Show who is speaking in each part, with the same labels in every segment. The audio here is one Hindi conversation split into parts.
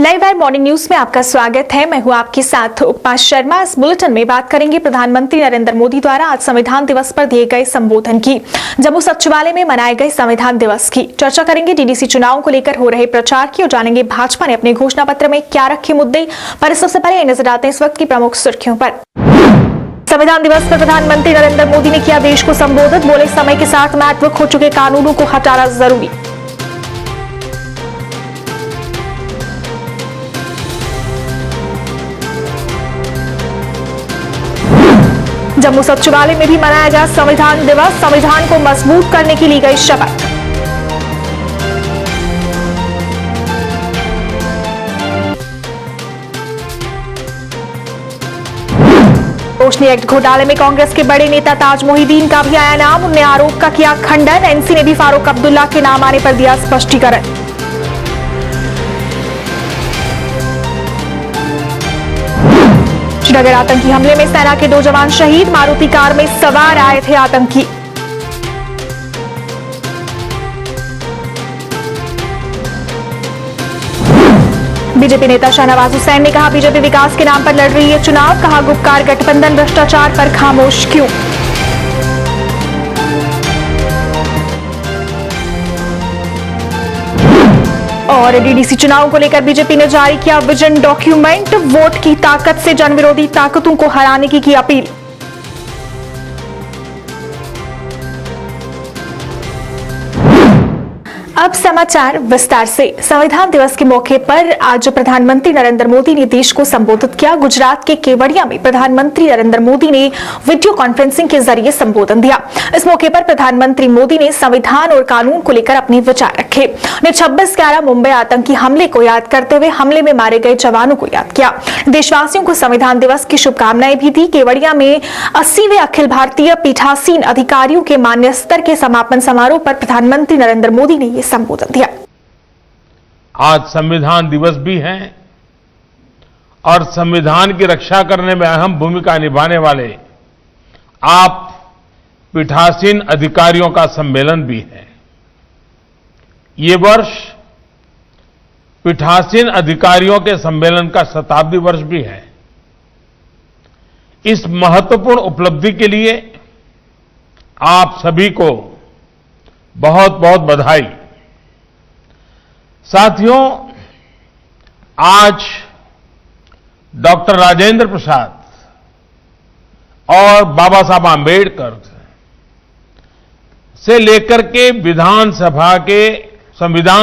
Speaker 1: लाइव वायर मॉर्निंग न्यूज में आपका स्वागत है। मैं हूं आपके साथ उपमा शर्मा। इस बुलेटिन में बात करेंगे प्रधानमंत्री नरेंद्र मोदी द्वारा आज संविधान दिवस पर दिए गए संबोधन की, जम्मू सचिवालय में मनाए गए संविधान दिवस की। चर्चा करेंगे डीडीसी चुनाव को लेकर हो रहे प्रचार की और जानेंगे भाजपा ने अपने घोषणा पत्र में क्या रखे मुद्दे। पर सबसे पहले नजर डालते हैं इस वक्त की प्रमुख सुर्खियों पर। संविधान दिवस पर प्रधानमंत्री नरेंद्र मोदी ने किया देश को संबोधित, बोले समय के साथ महत्व खो चुके कानूनों को हटाना जरूरी। जम्मू सचिवालय में भी मनाया गया संविधान दिवस, संविधान को मजबूत करने की ली गई शपथ। रोशनी एक्ट घोटाले में कांग्रेस के बड़े नेता ताज मोहिदीन का भी आया नाम, उन्होंने आरोप का किया खंडन। एनसी ने भी फारूक अब्दुल्ला के नाम आने पर दिया स्पष्टीकरण। श्रीनगर आतंकी हमले में सेना के 2 जवान शहीद, मारुति कार में सवार आए थे आतंकी। बीजेपी नेता शाहनवाज हुसैन ने कहा बीजेपी विकास के नाम पर लड़ रही है चुनाव, कहा गुपकार गठबंधन भ्रष्टाचार पर खामोश क्यों। और डीडीसी चुनाव को लेकर बीजेपी ने जारी किया विजन डॉक्यूमेंट, वोट की ताकत से जनविरोधी ताकतों को हराने की अपील। अब समाचार विस्तार से। संविधान दिवस के मौके पर आज प्रधानमंत्री नरेंद्र मोदी ने देश को संबोधित किया। गुजरात के केवड़िया में प्रधानमंत्री नरेंद्र मोदी ने वीडियो कॉन्फ्रेंसिंग के जरिए संबोधन दिया। इस मौके पर प्रधानमंत्री मोदी ने संविधान और कानून को लेकर अपने विचार रखे। उन्हें 26/11 मुंबई आतंकी हमले को याद करते हुए हमले में मारे गए जवानों को याद किया। देशवासियों को संविधान दिवस की शुभकामनाएं भी दी। केवड़िया में 80वें अखिल भारतीय पीठासीन अधिकारियों के मान्य स्तर के समापन समारोह पर प्रधानमंत्री नरेंद्र मोदी ने संबोधन दिया।
Speaker 2: आज संविधान दिवस भी है और संविधान की रक्षा करने में अहम भूमिका निभाने वाले आप पीठासीन अधिकारियों का सम्मेलन भी है। ये वर्ष पीठासीन अधिकारियों के सम्मेलन का शताब्दी वर्ष भी है। इस महत्वपूर्ण उपलब्धि के लिए आप सभी को बहुत बहुत बधाई। साथियों, आज डॉक्टर राजेंद्र प्रसाद और बाबा साहब आंबेडकर से लेकर के संविधान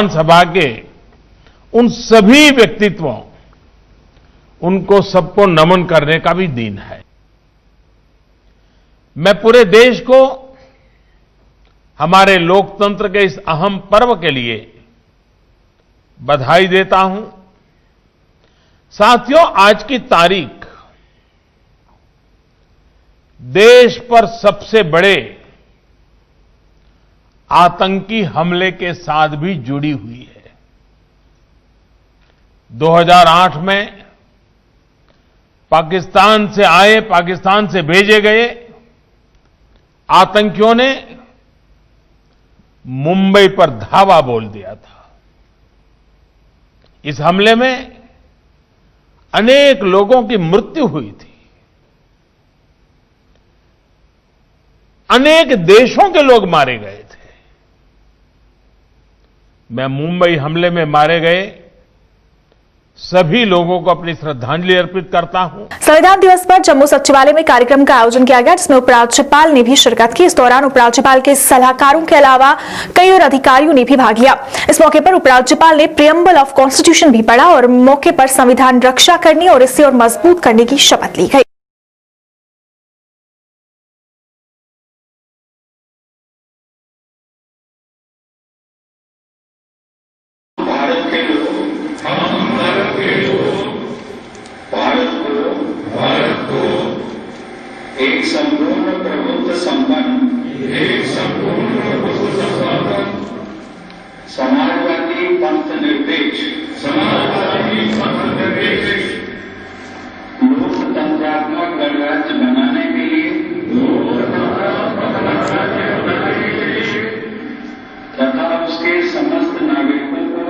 Speaker 2: सभा के उन सभी व्यक्तित्वों, उनको सबको नमन करने का भी दिन है। मैं पूरे देश को हमारे लोकतंत्र के इस अहम पर्व के लिए बधाई देता हूं। साथियों, आज की तारीख देश पर सबसे बड़े आतंकी हमले के साथ भी जुड़ी हुई है। 2008 में पाकिस्तान से भेजे गए आतंकियों ने मुंबई पर धावा बोल दिया था। इस हमले में अनेक लोगों की मृत्यु हुई थी। अनेक देशों के लोग मारे गए थे। मैं मुंबई हमले में मारे गए सभी लोगों को अपनी श्रद्धांजलि अर्पित करता हूं।
Speaker 1: संविधान दिवस पर जम्मू सचिवालय में कार्यक्रम का आयोजन किया गया, जिसमें उपराज्यपाल ने भी शिरकत की। इस दौरान उपराज्यपाल के सलाहकारों के अलावा कई और अधिकारियों ने भी भाग लिया। इस मौके पर उपराज्यपाल ने प्रियम्बल ऑफ कॉन्स्टिट्यूशन भी पढ़ा और मौके पर संविधान रक्षा करने और इसे और मजबूत करने की शपथ ली गई।
Speaker 3: एक संपूर्ण प्रभुत्व संपन्न समाजवादी पंथ निरपेक्ष लोकतंत्रात्मक गणराज्य बनाने के लिए तथा उसके समस्त नागरिकों को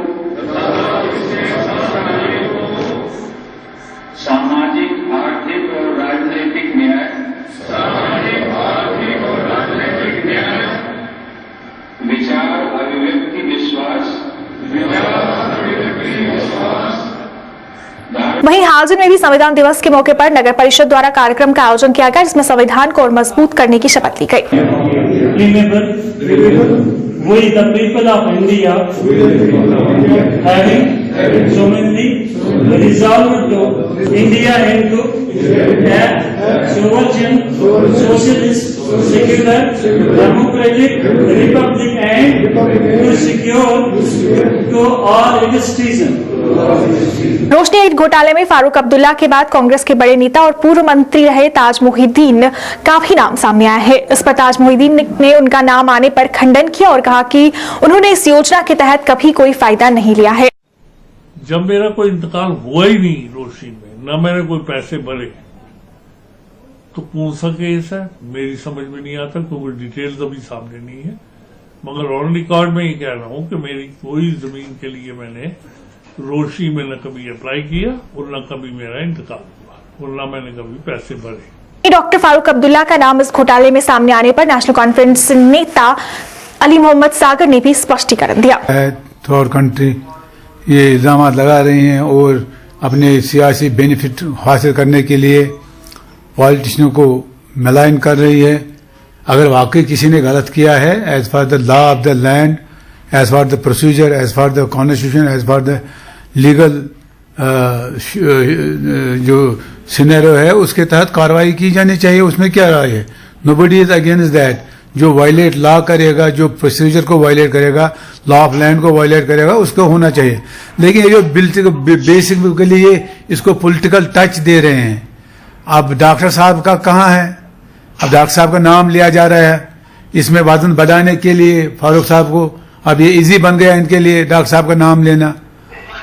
Speaker 1: महाजन में भी संविधान दिवस के मौके पर नगर परिषद द्वारा कार्यक्रम का आयोजन किया गया, जिसमें संविधान को और मजबूत करने की शपथ ली गई।
Speaker 4: We the people of India having solemnly resolved to India into a sovereign, socialist, secular, democratic republic and to secure to all its citizens.
Speaker 1: रोशनी ईट घोटाले में फारूक अब्दुल्ला के बाद कांग्रेस के बड़े नेता और पूर्व मंत्री रहे ताज मोहिद्दीन का भी नाम सामने आया है। इस पर ताज मोहिद्दीन ने उनका नाम आने पर खंडन किया और कहा कि उन्होंने इस योजना के तहत कभी कोई फायदा नहीं लिया है।
Speaker 4: जब मेरा कोई इंतकाल हुआ ही नहीं रोशनी में, न मैंने कोई पैसे भरे, तो कौन सा केस है मेरी समझ में नहीं आता, क्योंकि डिटेल्स अभी सामने नहीं है। मगर ऑन रिकॉर्ड में ये कह रहा हूं कि मेरी कोई जमीन के लिए मैंने रोशनी में न कभी अप्लाई किया और न कभी मेरा इंतकाल हुआ और न मैंने कभी पैसे भरे।
Speaker 1: डॉक्टर फारूक अब्दुल्ला का नाम इस घोटाले में सामने आने पर नेशनल कॉन्फ्रेंस नेता अली मोहम्मद सागर ने भी स्पष्टीकरण दिया।
Speaker 5: थ्रू आउट कंट्री ये इल्जाम लगा रही हैं और अपने सियासी बेनिफिट हासिल करने के लिए पॉलिटिशियनों को मलाइन कर रही है। अगर वाकई किसी ने गलत किया है, as far the law of the land, as far the procedure, as far the constitution, as far the legal जो सिनेरियो है उसके तहत कार्रवाई की जानी चाहिए। उसमें क्या राय है? Nobody is against that. जो वायलेट लॉ करेगा, जो प्रोसीजर को वायलेट करेगा, लॉ ऑफ लैंड को वायलेट करेगा, उसको होना चाहिए। लेकिन ये जो बेसिकली ये इसको पॉलिटिकल टच दे रहे हैं। अब डॉक्टर साहब का कहाँ है? अब डॉक्टर साहब का नाम लिया जा रहा है इसमें वजन बढ़ाने के लिए फारूक साहब को। अब ये इजी बन गया इनके लिए डॉक्टर साहब का नाम लेना।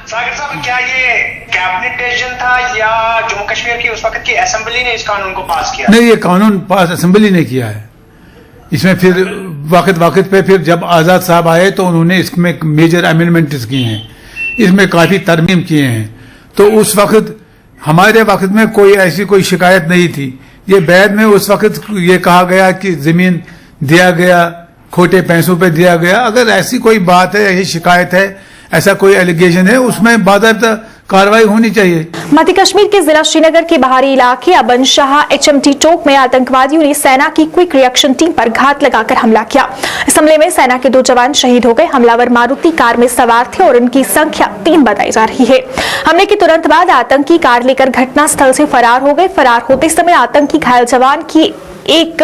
Speaker 6: सागर साहब, क्या ये कैबिनेट डिसीजन था या जम्मू कश्मीर की उस वक्त की असेंबली ने इस कानून को पास किया?
Speaker 5: नहीं, ये कानून पास असेंबली ने किया है। इसमें फिर वक्त पे फिर जब आजाद साहब आए तो उन्होंने इसमें मेजर अमेंडमेंट्स किए हैं, इसमें काफी तरमीम किए हैं। तो उस वक्त हमारे वक्त में कोई ऐसी कोई शिकायत नहीं थी। ये बाद में उस वक्त ये कहा गया कि जमीन दिया गया, खोटे पैसों पे दिया गया। अगर ऐसी कोई बात है, ऐसी शिकायत है, ऐसा कोई एलिगेशन है, उसमें बाकायदा कार्रवाई होनी चाहिए।
Speaker 1: मध्य कश्मीर के जिला श्रीनगर के बाहरी इलाके अबन शाह HMT टोक में आतंकवादियों ने सेना की क्विक रिएक्शन टीम पर घात लगाकर हमला किया। इस हमले में सेना के 2 जवान शहीद हो गए। हमलावर मारुति कार में सवार थे और उनकी संख्या 3 बताई जा रही है। हमले के तुरंत बाद आतंकी कार लेकर घटनास्थल से फरार हो गए। फरार होते समय आतंकी घायल जवान की एक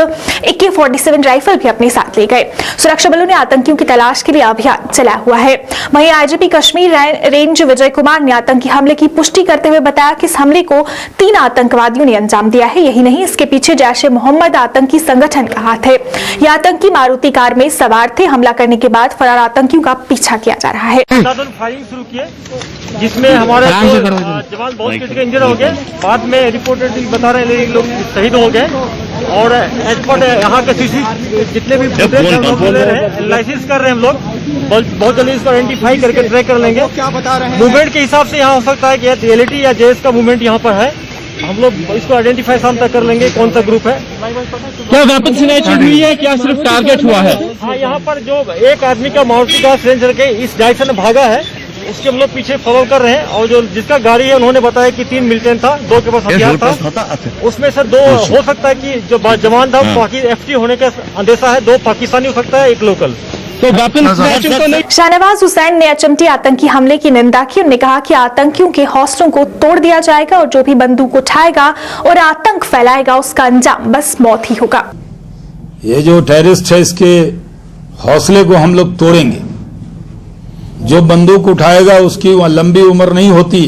Speaker 1: AK-47 राइफल भी अपने साथ ले गए। सुरक्षा बलों ने आतंकियों की तलाश के लिए अभियान चलाया हुआ है। वहीं IGP कश्मीर रेंज विजय कुमार ने आतंकी हमले की पुष्टि करते हुए बताया कि इस हमले को 3 आतंकवादियों ने अंजाम दिया है। यही नहीं, इसके पीछे जैश-ए-मोहम्मद आतंकी संगठन का हाथ है। ये आतंकी मारुति कार में सवार थे। हमला करने के बाद फरार आतंकियों का पीछा किया जा रहा है।
Speaker 7: फायरिंग शुरू किए जिसमें हमारे जवान बहुत क्रिटिकल इंजर हो गए। बाद में रिपोर्टेड बता रहे हैं लोग शहीद हो गए। और एज पर यहाँ के सीसी जितने भी एनालिसिस कर रहे हैं हम लोग, बहुत जल्दी इसको आइडेंटिफाई करके ट्रैक कर लेंगे। क्या बता रहे हैं मूवमेंट के हिसाब से यहाँ हो सकता है कि रियलिटी या जेएस का मूवमेंट यहाँ पर है। हम लोग इसको आइडेंटिफाई शाम तक कर लेंगे कौन सा ग्रुप है।
Speaker 8: क्या वेपन स्नैचिंग हुई है, क्या सिर्फ टारगेट हुआ है?
Speaker 7: हाँ, यहाँ पर जो एक आदमी का मारुति कार रेंज करके इस डायरेक्शन में भागा है, उसके हम लोग पीछे फॉलो कर रहे हैं। और जो जिसका गाड़ी है उन्होंने बताया कि 3 मिलिटेंट था, 2 के पास हथियार था। उसमें से 2 हो सकता है कि जो जवान था बाकी FT होने का अंदेशा है, 2 पाकिस्तानी हो सकता है, 1 लोकल।
Speaker 8: तो वेपन स्नैचिंग तो नहीं।
Speaker 1: शाहनवाज हुसैन ने HMT आतंकी हमले की निंदा की। उन्होंने कहा कि आतंकियों के हौसलों को तोड़ दिया जाएगा और जो भी बंदूक उठाएगा और आतंक फैलाएगा उसका अंजाम बस मौत ही होगा।
Speaker 9: ये जो टेररिस्ट है इसके हौसले को हम लोग तोड़ेंगे। जो बंदूक उठाएगा उसकी वह लंबी उम्र नहीं होती।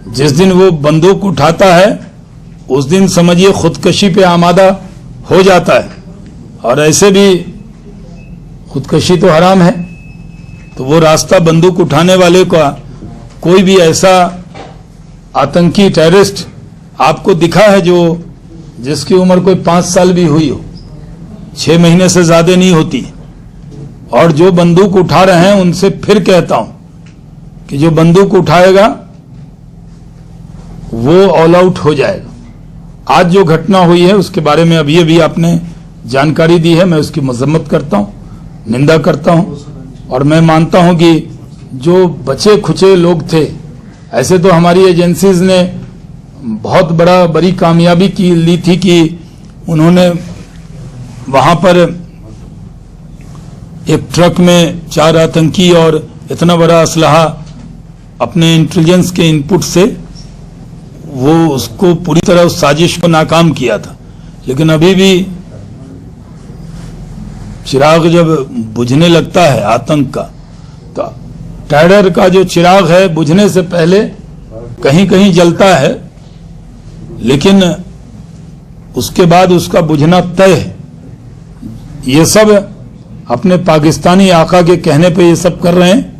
Speaker 9: जिस दिन वो बंदूक उठाता है उस दिन समझिए खुदकशी पे आमादा हो जाता है। और ऐसे भी खुदकशी तो हराम है, तो वो रास्ता बंदूक उठाने वाले का कोई भी ऐसा आतंकी टेररिस्ट आपको दिखा है जो जिसकी उम्र कोई 5 साल भी हुई हो, 6 महीने से ज्यादा नहीं होती। और जो बंदूक उठा रहे हैं उनसे फिर कहता हूं कि जो बंदूक उठाएगा वो ऑल आउट हो जाएगा। आज जो घटना हुई है उसके बारे में अभी आपने जानकारी दी है, मैं उसकी मजम्मत करता हूं, निंदा करता हूं। और मैं मानता हूं कि जो बचे खुचे लोग थे ऐसे तो हमारी एजेंसीज ने बहुत बड़ी कामयाबी ली थी कि उन्होंने वहां पर एक ट्रक में 4 आतंकी और इतना बड़ा असलहा अपने इंटेलिजेंस के इनपुट से वो उसको पूरी तरह उस साजिश को नाकाम किया था। लेकिन अभी भी चिराग जब बुझने लगता है आतंक का, तो टेरर का जो चिराग है बुझने से पहले कहीं कहीं जलता है, लेकिन उसके बाद उसका बुझना तय है। ये सब अपने पाकिस्तानी आका के कहने पे ये सब कर रहे हैं,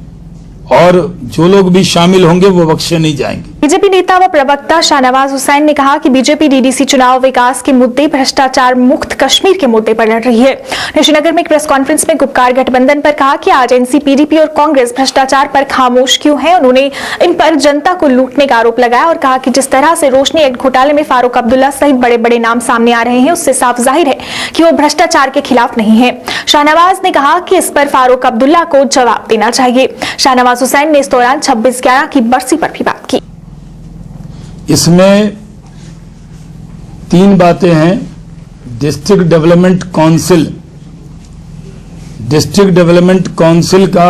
Speaker 9: और जो लोग भी शामिल होंगे वो बख्शे नहीं जाएंगे।
Speaker 1: बीजेपी नेता व प्रवक्ता शाहनवाज हुसैन ने कहा कि बीजेपी डीडीसी चुनाव, विकास के मुद्दे, भ्रष्टाचार मुक्त कश्मीर के मुद्दे पर लड़ रही है। श्रीनगर में एक प्रेस कॉन्फ्रेंस में गुपकार गठबंधन पर कहा कि आरजेडी, पीडीपी और कांग्रेस भ्रष्टाचार पर खामोश क्यों है। उन्होंने इन पर जनता को लूटने का आरोप लगाया और कहा कि जिस तरह से रोशनी एक्ट घोटाले में फारूक अब्दुल्ला सहित बड़े बड़े नाम सामने आ रहे हैं, उससे साफ जाहिर है कि वो भ्रष्टाचार के खिलाफ नहीं है। शाहनवाज ने कहा कि इस पर फारूक अब्दुल्ला को जवाब देना चाहिए। शाहनवाज हुसैन ने इस दौरान 26/11 की बरसी पर भी बात की।
Speaker 9: इसमें 3 बातें हैं। डिस्ट्रिक्ट डेवलपमेंट काउंसिल का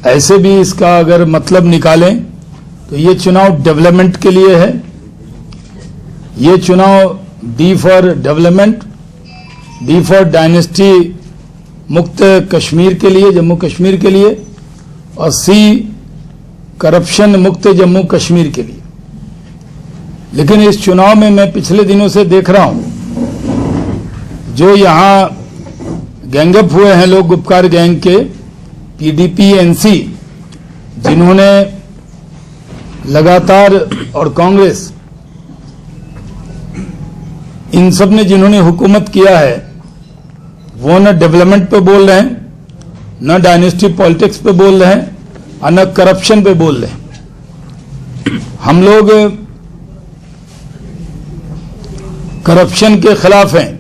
Speaker 9: ऐसे भी इसका अगर मतलब निकालें तो ये चुनाव डेवलपमेंट के लिए है। ये चुनाव D for development, D for dynasty मुक्त कश्मीर के लिए, जम्मू कश्मीर के लिए, और सी करप्शन मुक्त जम्मू कश्मीर के लिए। लेकिन इस चुनाव में मैं पिछले दिनों से देख रहा हूं जो यहां गैंगअप हुए हैं लोग, गुपकार गैंग के, पीडीपी, एनसी, जिन्होंने लगातार, और कांग्रेस, इन सब ने जिन्होंने हुकूमत किया है, वो न डेवलपमेंट पे बोल रहे हैं, न डायनेस्टी पॉलिटिक्स पे बोल रहे हैं, और न करप्शन पे बोल रहे हैं। हम लोग करप्शन के खिलाफ हैं,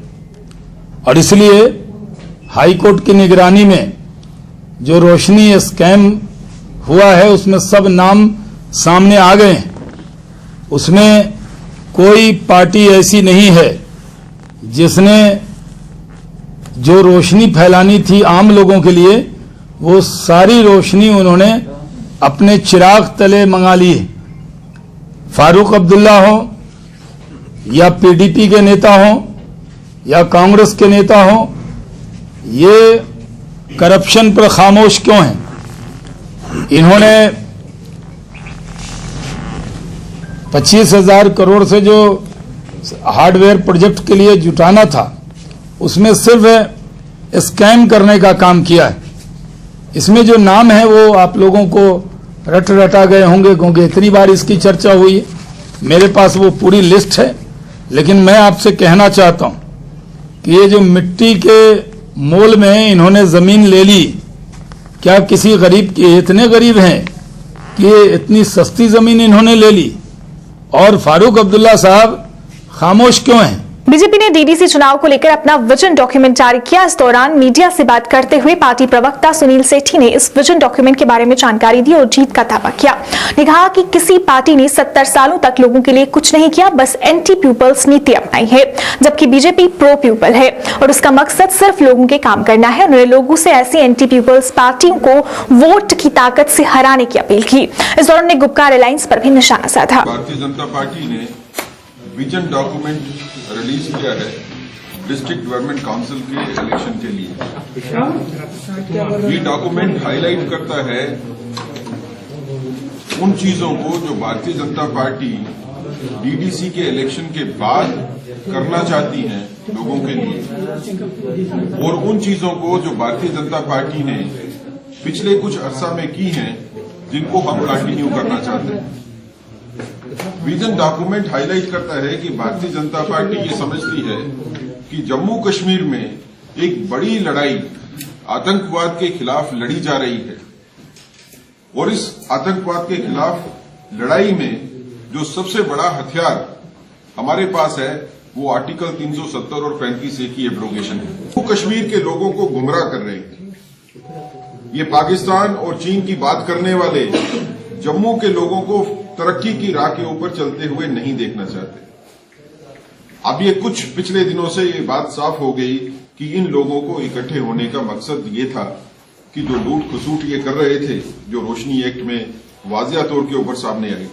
Speaker 9: और इसलिए हाई कोर्ट की निगरानी में जो रोशनी स्कैम हुआ है उसमें सब नाम सामने आ गए हैं। उसमें कोई पार्टी ऐसी नहीं है जिसने जो रोशनी फैलानी थी आम लोगों के लिए, वो सारी रोशनी उन्होंने अपने चिराग तले मंगा ली है। फारूक अब्दुल्ला हो, या पीडीपी के नेता हो, या कांग्रेस के नेता हो, ये करप्शन पर खामोश क्यों हैं? इन्होंने 25,000 करोड़ से जो हार्डवेयर प्रोजेक्ट के लिए जुटाना था, उसमें सिर्फ स्कैम करने का काम किया है। इसमें जो नाम है वो आप लोगों को रटा गए होंगे, क्योंकि इतनी बार इसकी चर्चा हुई है। मेरे पास वो पूरी लिस्ट है, लेकिन मैं आपसे कहना चाहता हूं कि ये जो मिट्टी के मोल में इन्होंने जमीन ले ली, क्या किसी गरीब के, इतने गरीब हैं कि ये इतनी सस्ती जमीन इन्होंने ले ली, और फारूक अब्दुल्ला साहब खामोश क्यों हैं?
Speaker 1: बीजेपी ने डीडीसी चुनाव को लेकर अपना विजन डॉक्यूमेंट जारी किया। इस दौरान मीडिया से बात करते हुए पार्टी प्रवक्ता सुनील सेठी ने इस विजन डॉक्यूमेंट के बारे में जानकारी दी और जीत का दावा किया। ने कहा कि किसी पार्टी ने 70 सालों तक लोगों के लिए कुछ नहीं किया, बस एंटी पीपल्स नीति अपनाई है, जबकि बीजेपी प्रो पीपल है और उसका मकसद सिर्फ लोगों के काम करना है। उन्होंने लोगों से ऐसी एंटी पीपल्स पार्टियों को वोट की ताकत से हराने की अपील की। इस दौरान उन्होंने गुपकार अलायंस पर भी निशाना साधा।
Speaker 10: भारतीय जनता पार्टी ने विजन डॉक्यूमेंट रिलीज किया है डिस्ट्रिक्ट डेवलपमेंट काउंसिल के इलेक्शन के लिए। ये डॉक्यूमेंट हाईलाइट करता है उन चीजों को जो भारतीय जनता पार्टी डीडीसी के इलेक्शन के बाद करना चाहती है लोगों के लिए, और उन चीजों को जो भारतीय जनता पार्टी ने पिछले कुछ अरसा में की हैं, जिनको हम कंटिन्यू करना चाहते हैं। विजन डॉक्यूमेंट हाईलाइट करता है कि भारतीय जनता पार्टी ये समझती है कि जम्मू कश्मीर में एक बड़ी लड़ाई आतंकवाद के खिलाफ लड़ी जा रही है, और इस आतंकवाद के खिलाफ लड़ाई में जो सबसे बड़ा हथियार हमारे पास है वो आर्टिकल 370 और 35A की एब्रोगेशन है। जम्मू कश्मीर के लोगों को गुमराह कर रहे हैं। ये पाकिस्तान और चीन की बात करने वाले जम्मू के लोगों को तरक्की की राह के ऊपर चलते हुए नहीं देखना चाहते। अब ये कुछ पिछले दिनों से ये बात साफ हो गई कि इन लोगों को इकट्ठे होने का मकसद ये था कि जो लूट खसूट ये कर रहे थे, जो रोशनी एक्ट में वाजिया तौर के ऊपर सामने आई,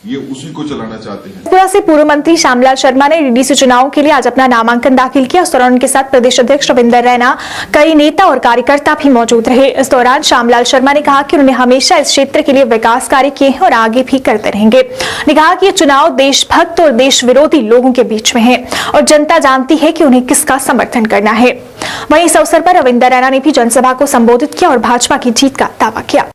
Speaker 10: ये उसी को चलाना चाहते हैं।
Speaker 1: त्रिपुरा से पूर्व मंत्री श्यामलाल शर्मा ने डीडीसी चुनाव के लिए आज अपना नामांकन दाखिल किया। इस दौरान उनके साथ प्रदेश अध्यक्ष रविंदर रैना, कई नेता और कार्यकर्ता भी मौजूद रहे। इस दौरान श्यामलाल शर्मा ने कहा कि उन्होंने हमेशा इस क्षेत्र के लिए विकास कार्य किए हैं और आगे भी करते रहेंगे। उन्होंने कहा कि ये चुनाव देशभक्त और देश विरोधी लोगों के बीच में है और जनता जानती है कि उन्हें किसका समर्थन करना है। वहीं इस अवसर पर रविंदर रैना ने भी जनसभा को संबोधित किया और भाजपा की जीत का दावा किया।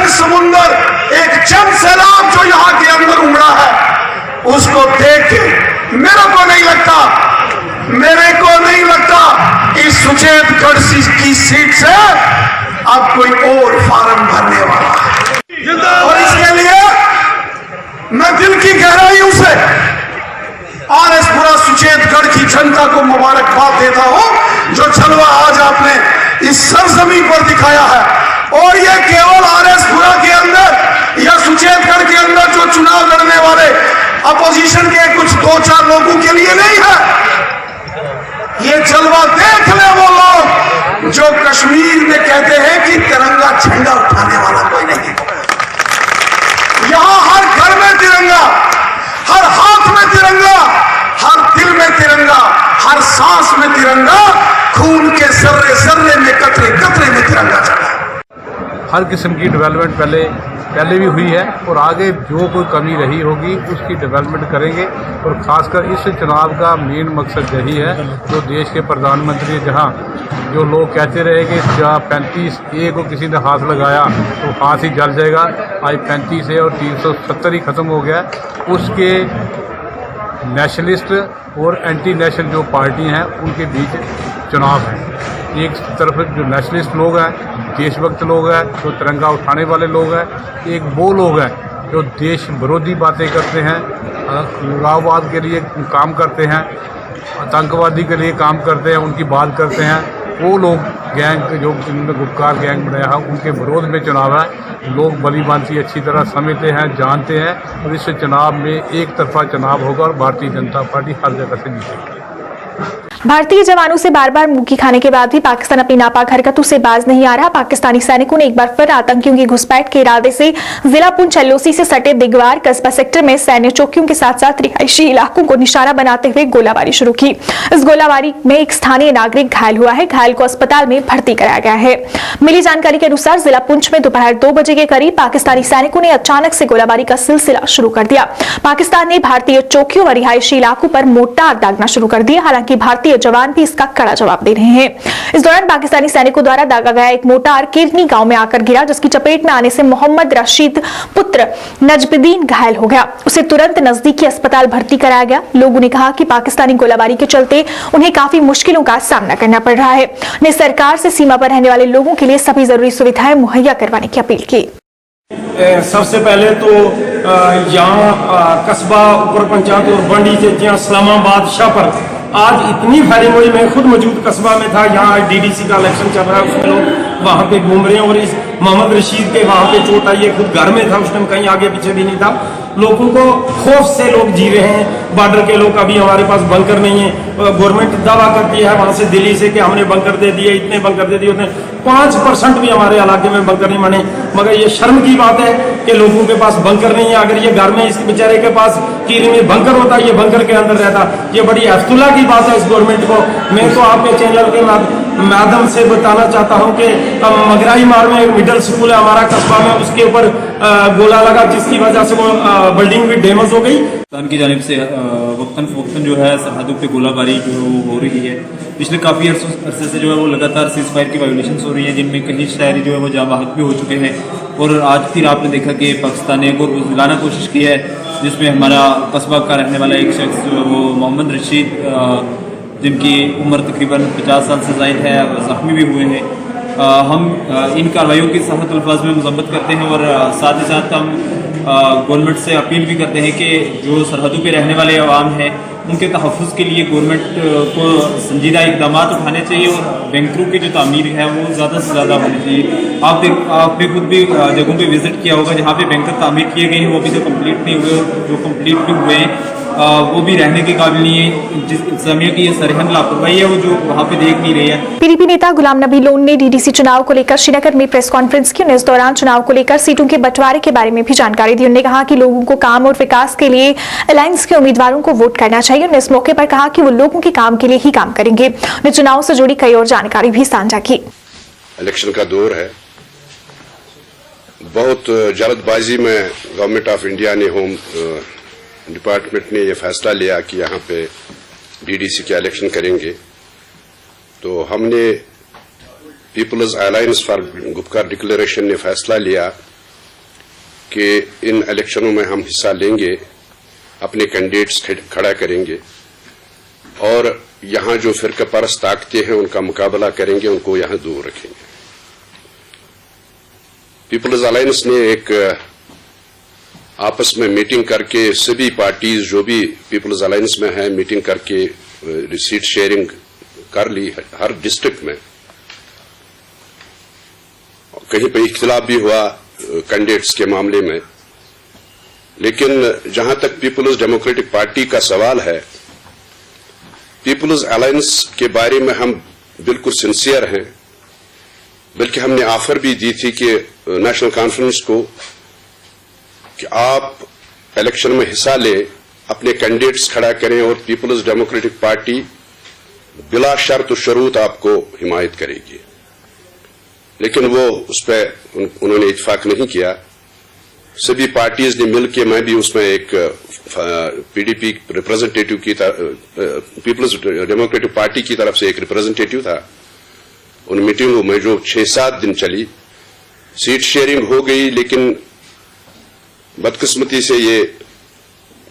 Speaker 11: समुंदर, एक जन सैलाब जो यहाँ के अंदर उमड़ा है, उसको देख के मेरे को नहीं लगता कि सुचेतगढ़ की सीट से अब कोई और फार्म भरने वाला है। और इसके लिए मैं दिल की गहराइयों से आरएसपुरा सुचेतगढ़ की जनता को मुबारकबाद देता हूं, जो जलवा आज आपने इस सरजमीन पर दिखाया है। और ये केवल आरएसपुरा के अंदर या सुचेतगढ़ के अंदर जो चुनाव लड़ने वाले अपोजिशन के कुछ 2-4 लोगों के लिए नहीं है। ये जलवा देख ले वो लोग जो कश्मीर में कहते हैं कि तिरंगा झंडा उठाने वाला कोई नहीं। यहां हर घर में तिरंगा, हर हाथ में तिरंगा, हर दिल में तिरंगा, हर सांस में तिरंगा, खून के सर्रे सर्रे में कतरे कतरे में तिरंगा चढ़ा।
Speaker 5: हर किस्म की डेवलपमेंट पहले भी हुई है और आगे जो कोई कमी रही होगी उसकी डेवलपमेंट करेंगे। और खासकर इस चुनाव का मेन मकसद यही है, जो देश के प्रधानमंत्री, जहां जो लोग कहते रहे कि जहाँ 35A को किसी ने हाथ लगाया तो हाथ ही जल जाएगा, आज 35 है और 370 ही खत्म हो गया। उसके नेशनलिस्ट और एंटी नेशनल जो पार्टी हैं उनके बीच चुनाव है। एक तरफ जो नेशनलिस्ट लोग हैं, देशभक्त लोग हैं, जो तिरंगा उठाने वाले लोग हैं, एक वो लोग हैं जो देश विरोधी बातें करते हैं, अलगाववाद के लिए काम करते हैं, आतंकवादी के लिए काम करते हैं, उनकी बात करते हैं। वो लोग गैंग जो इन्होंने गुपकार गैंग बनाया है, उनके विरोध में चुनाव है। लोग भली भांति अच्छी तरह समझते हैं, जानते हैं और इस चुनाव में एक तरफा चुनाव होगा और भारतीय जनता पार्टी हर जगह से जीतेगी।
Speaker 1: भारतीय जवानों से बार बार मुक्की खाने के बाद भी पाकिस्तान अपनी नापाक हरकतों से बाज नहीं आ रहा। पाकिस्तानी सैनिकों ने एक बार फिर आतंकियों की घुसपैठ के इरादे से जिला पुंछ एलओसी से सटे दिगवार कस्बा सेक्टर में सैन्य चौकियों के साथ साथ रिहायशी इलाकों को निशाना बनाते हुए गोलाबारी शुरू की। इस गोलाबारी में एक स्थानीय नागरिक घायल हुआ है। घायल को अस्पताल में भर्ती कराया गया है। मिली जानकारी के अनुसार जिला पुंछ में दोपहर 2 बजे के करीब पाकिस्तानी सैनिकों ने अचानक से गोलाबारी का सिलसिला शुरू कर दिया। पाकिस्तान ने भारतीय चौकियों व रिहायशी इलाकों पर मोर्टार दागना शुरू कर दिया। हालांकि भारतीय जवान भी इसका कड़ा जवाब दे रहे हैं। इस दौरान पाकिस्तानी सैनिकों द्वारा दागा गया एक मोर्टार किरनी गांव में आकर गिरा, जिसकी चपेट में आने से मोहम्मद रशीद पुत्र नजबुद्दीन घायल हो गया। उसे तुरंत नजदीकी अस्पताल भर्ती कराया गया। लोगों ने कहा कि पाकिस्तानी गोलाबारी के चलते उन्हें काफी मुश्किलों का सामना करना पड़ रहा है। उन्हें सरकार से सीमा पर रहने वाले लोगों के लिए सभी जरूरी सुविधाएं मुहैया करवाने की अपील की।
Speaker 12: सबसे पहले तो यहाँ कस्बा ऊपर पंचायत और बंडी से इस्लामाबाद शाहपुर आज इतनी फायरिंग हुई। मैं खुद मौजूद कस्बा में था, यहाँ डीडीसी का इलेक्शन चल रहा है, उसमें लोग वहाँ पे घूम रहे हैं और इस मोहम्मद रशीद के वहाँ पे चोट आई है। खुद घर में था उस टाइम, कहीं आगे पीछे भी नहीं था। लोगों को खौफ से लोग जी रहे हैं। बॉर्डर के लोग, अभी हमारे पास बंकर नहीं है। गवर्नमेंट दावा करती है वहां से दिल्ली से कि हमने बंकर दे दिए, इतने बंकर दे दिए, उतने 5% भी हमारे इलाके में बंकर नहीं बने। मगर ये शर्म की बात है कि लोगों के पास बंकर नहीं है। अगर ये घर में इस बेचारे के पास कीरी में बंकर होता, ये बंकर के अंदर रहता। ये बड़ी अफ्तुल्ला की बात है इस गवर्नमेंट को। मैं तो आपके चैनल के माध्यम से बताना चाहता हूं कि मगराई मार में मिडिल स्कूल है हमारा कस्बा में, उसके ऊपर गोला लगा, जिसकी वजह से वो बिल्डिंग भी डैमेज हो गई।
Speaker 13: पाकिस्तान की जानिब से वक्तन जो है सरहदों पे गोलाबारी जो हो रही है, पिछले काफ़ी अरसे से जो है वो लगातार सीज फायर की वायोलेशंस हो रही हैं, जिनमें कई शायरी जो है वो जाँ बहक भी हो चुके हैं। और आज फिर आपने देखा कि पाकिस्तान ने एक और बुझलाना कोशिश की है जिसमें हमारा कस्बा का रहने वाला एक शख्स जो है वो मोहम्मद रशीद, जिनकी उम्र तकरीबन 50 साल से ज़ायद है, ज़ख्मी भी हुए हैं। हम इन कार्रवाइयों की सख्त अल्फाज में मजम्मत करते हैं और साथ ही साथ हम गवर्नमेंट से अपील भी करते हैं कि जो सरहदों पे रहने वाले अवाम हैं उनके तहफ़्फ़ुज़ के लिए गवर्नमेंट को संजीदा इक़दाम उठाने चाहिए और बैंकरों की जो तामीर है वो ज़्यादा से ज़्यादा होनी चाहिए। आपने खुद भी जगहों पे विज़िट किया होगा जहाँ पे बैंकर तामीर किए गए हैं, वो अभी जो कम्प्लीट नहीं हुए और जो कम्प्लीट भी हुए हैं वो भी रहने के काबिल नहीं है। जिस इंतजामिया की ये सरहद लापरवाही है वो जो वहाँ पे देख नहीं रही है।
Speaker 1: पीडीपी नेता गुलाम नबी लोन ने डीडीसी चुनाव को लेकर श्रीनगर में प्रेस कॉन्फ्रेंस की। इस दौरान चुनाव को लेकर सीटों के बंटवारे के बारे में भी जानकारी दी। उन्होंने कहा कि लोगों को काम और विकास के लिए अलायंस के उम्मीदवारों को वोट करना चाहिए। उन्होंने इस मौके पर कहा कि वो लोगों के काम के लिए ही काम करेंगे। उन्होंने चुनाव से जुड़ी कई और जानकारी भी साझा की।
Speaker 14: इलेक्शन का दौर है, बहुत जल्दबाजी में गवर्नमेंट ऑफ इंडिया ने होम डिपार्टमेंट ने यह फैसला लिया कि यहाँ पे डीडीसी के इलेक्शन करेंगे। तो हमने people's alliance for Gupkar declaration ने फैसला लिया कि इन इलेक्शनों में हम हिस्सा लेंगे, अपने कैंडिडेट्स खड़ा करेंगे और यहाँ जो फिरका परस्त ताकतें हैं उनका मुकाबला करेंगे, उनको यहाँ दूर रखेंगे। पीपल्स अलायंस ने एक आपस में मीटिंग करके सभी पार्टीज जो भी पीपल्स अलायंस में है मीटिंग करके सीट शेयरिंग कर ली हर डिस्ट्रिक्ट में। कहीं पे इख्तिलाफ भी हुआ कैंडिडेट्स के मामले में, लेकिन जहां तक पीपल्स डेमोक्रेटिक पार्टी का सवाल है, पीपल्स अलायंस के बारे में हम बिल्कुल सिंसियर हैं। बल्कि हमने ऑफर भी दी थी कि नेशनल कॉन्फ्रेंस को कि आप इलेक्शन में हिस्सा लें, अपने कैंडिडेट्स खड़ा करें और पीपल्स डेमोक्रेटिक पार्टी बिला शर्त और शरूत आपको हिमायत करेगी। लेकिन वो उस पर उन्होंने इत्फाक नहीं किया। सभी पार्टीज ने मिलकर, मैं भी उसमें एक पीडीपी रिप्रेजेंटेटिव की पीपल्स डेमोक्रेटिक पार्टी की तरफ से एक रिप्रेजेंटेटिव था। उन मीटिंगों में जो 6-7 दिन चली, सीट शेयरिंग हो गई। लेकिन बदकिस्मती से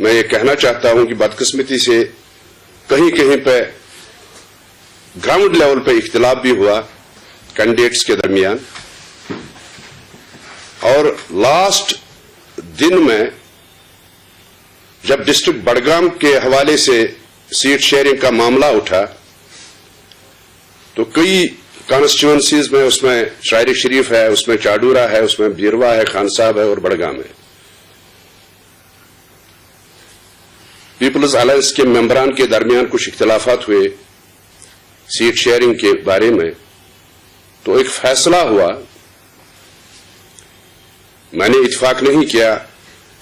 Speaker 14: मैं ये कहना चाहता हूं कि बदकिस्मती से कहीं कहीं पे ग्राउंड लेवल पे इख्तिलाफ भी हुआ कैंडिडेट्स के दरमियान। और लास्ट दिन में जब डिस्ट्रिक्ट बड़गाम के हवाले से सीट शेयरिंग का मामला उठा तो कई कॉन्स्टिट्यूएंसीज में, उसमें शायरी शरीफ है, उसमें चाडूरा है, उसमें बीरवा है, खान साहब है और बड़गाम है, पीपल्स अलायंस के मेंबरान के दरमियान कुछ इख्तिलाफात हुए सीट शेयरिंग के बारे में। तो एक फैसला हुआ, मैंने इत्फाक नहीं किया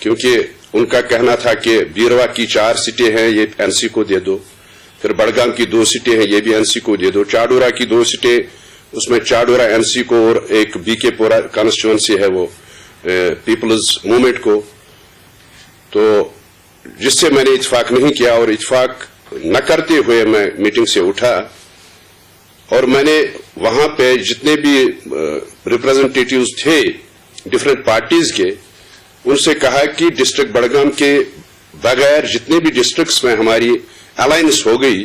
Speaker 14: क्योंकि उनका कहना था कि बीरवा की 4 सीटें हैं, ये एनसी को दे दो। फिर बड़गाम की 2 सीटें हैं, ये भी एनसी को दे दो। चाडूरा की 2 सीटें, उसमें चाडूरा एनसी को और एक बीके पोरा कॉन्स्टिट्यूएंसी है वो पीपल्स मूवमेंट को। तो जिससे मैंने इत्फाक नहीं किया और इत्फाक न करते हुए मैं मीटिंग से उठा और मैंने वहां पे जितने भी रिप्रेजेंटेटिव्स थे डिफरेंट पार्टीज के, उनसे कहा कि डिस्ट्रिक्ट बड़गाम के बगैर जितने भी डिस्ट्रिक्ट्स में हमारी अलायंस हो गई,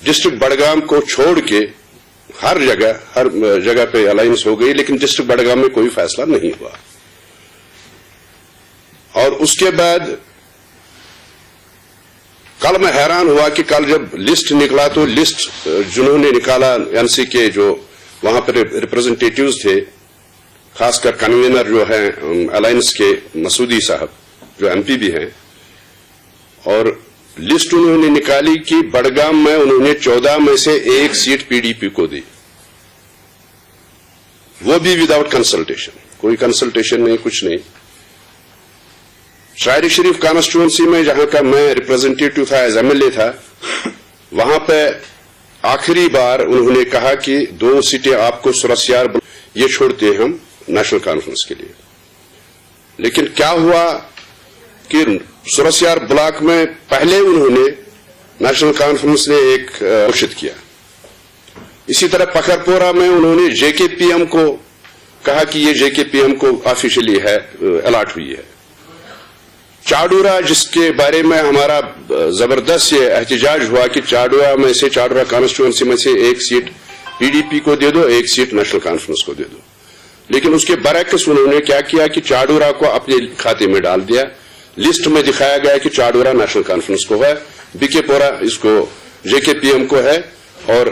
Speaker 14: डिस्ट्रिक्ट बड़गाम को छोड़ के हर जगह पे अलायंस हो गई, लेकिन डिस्ट्रिक्ट बड़गाम में कोई फैसला नहीं हुआ। और उसके बाद कल मैं हैरान हुआ कि कल जब लिस्ट निकला तो लिस्ट जिन्होंने निकाला एनसी के जो वहां पर रिप्रेजेंटेटिव्स थे, खासकर कन्वीनर जो हैं अलायंस के मसूदी साहब जो एमपी भी हैं, और लिस्ट उन्होंने निकाली कि बड़गाम में उन्होंने 14 में से 1 सीट पीडीपी को दी, वो भी विदाउट कंसल्टेशन, कोई कंसल्टेशन नहीं, कुछ नहीं। शायरी शरीफ कॉन्स्टिट्यूएंसी में जहां का मैं रिप्रेजेंटेटिव था, एज एमएलए था, वहां पे आखिरी बार उन्होंने कहा कि 2 सीटें आपको सुरसियार ये छोड़ते हैं हम नेशनल कॉन्फ्रेंस के लिए। लेकिन क्या हुआ कि सुरसियार ब्लॉक में पहले उन्होंने नेशनल कॉन्फ्रेंस ने एक घोषित किया। इसी तरह पखरपोरा में उन्होंने जेकेपीएम को कहा कि ये जेकेपीएम को ऑफिशियली है अलॉट हुई है। चाडूरा, जिसके बारे में हमारा जबरदस्त ये एहतजाज हुआ कि चाडूरा कॉन्स्टिट्यूंसी में से एक सीट पीडीपी को दे दो, एक सीट नेशनल कॉन्फ्रेंस को दे दो। लेकिन उसके बरअक्स उन्होंने क्या किया कि चाडूरा को अपने खाते में डाल दिया। लिस्ट में दिखाया गया कि चाडूरा नेशनल कॉन्फ्रेंस को है, बीकेपुरा इसको जेकेपीएम को है और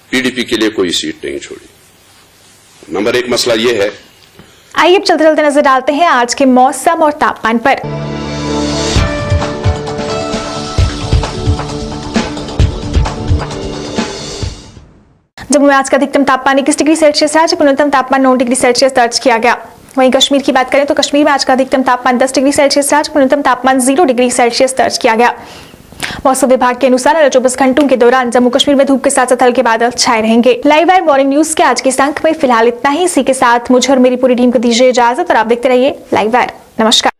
Speaker 14: पीडीपी के लिए कोई सीट नहीं छोड़ी। नंबर एक मसला यह है।
Speaker 1: आइए अब चलते चलते नजर डालते हैं आज के मौसम और तापमान पर। जम्मू में आज का अधिकतम तापमान 21 डिग्री सेल्सियस है, जबकि न्यूनतम तापमान 9 डिग्री सेल्सियस दर्ज किया गया। वहीं कश्मीर की बात करें तो कश्मीर में आज का अधिकतम तापमान 10 डिग्री सेल्सियस है, जबकि न्यूनतम तापमान 0 डिग्री सेल्सियस दर्ज किया गया। मौसम विभाग के अनुसार अगले 24 घंटों के दौरान जम्मू कश्मीर में धूप के साथ साथ हल्के बादल छाए रहेंगे। लाइव वायर मॉर्निंग न्यूज के आज के इस अंक में फिलहाल इतना ही। इसी के साथ मुझे और मेरी पूरी टीम को दीजिए इजाजत और आप देखते रहिए लाइव वायर। नमस्कार।